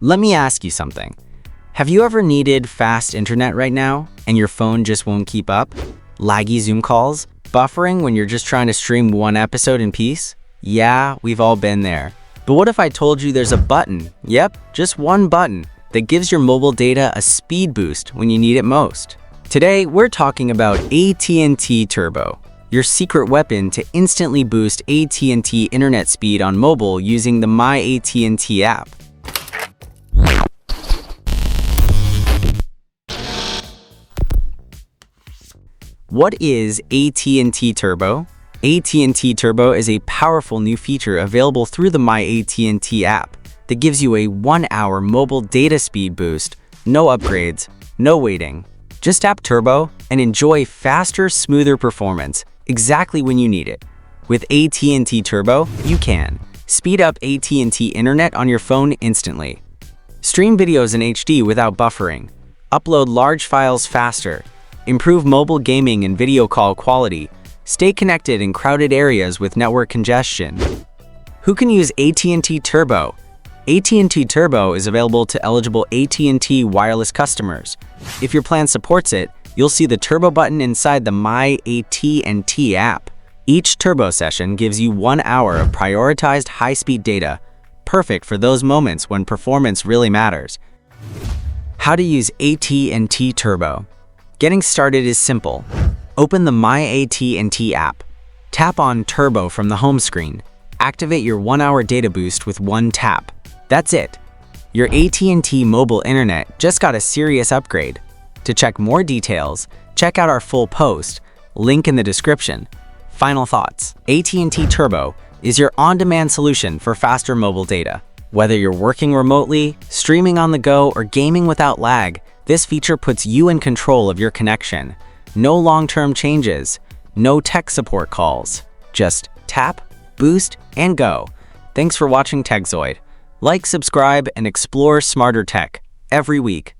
Let me ask you something. Have you ever needed fast internet right now and your phone just won't keep up? Laggy Zoom calls? Buffering when you're just trying to stream one episode in peace? Yeah, we've all been there. But what if I told you there's a button, yep, just one button, that gives your mobile data a speed boost when you need it most? Today, we're talking about AT&T Turbo, your secret weapon to instantly boost AT&T internet speed on mobile using the myAT&T app. What is AT&T Turbo? AT&T Turbo is a powerful new feature available through the myAT&T app that gives you a 1-hour mobile data speed boost, no upgrades, no waiting. Just tap Turbo and enjoy faster, smoother performance exactly when you need it. With AT&T Turbo, you can speed up AT&T internet on your phone instantly, stream videos in HD without buffering, upload large files faster, improve mobile gaming and video call quality, stay connected in crowded areas with network congestion. Who can use AT&T Turbo? AT&T Turbo is available to eligible AT&T wireless customers. If your plan supports it, you'll see the Turbo button inside the myAT&T app. Each Turbo session gives you 1 hour of prioritized high-speed data, perfect for those moments when performance really matters. How to use AT&T Turbo? Getting started is simple. Open the myAT&T app. Tap on Turbo from the home screen. Activate your 1-hour data boost with one tap. That's it. Your AT&T mobile internet just got a serious upgrade. To check more details, check out our full post, link in the description. Final thoughts. AT&T Turbo is your on-demand solution for faster mobile data. Whether you're working remotely, streaming on the go, or gaming without lag, this feature puts you in control of your connection. No long-term changes, no tech support calls. Just tap, boost, and go. Thanks for watching Tekzoid. Like, subscribe, and explore smarter tech every week.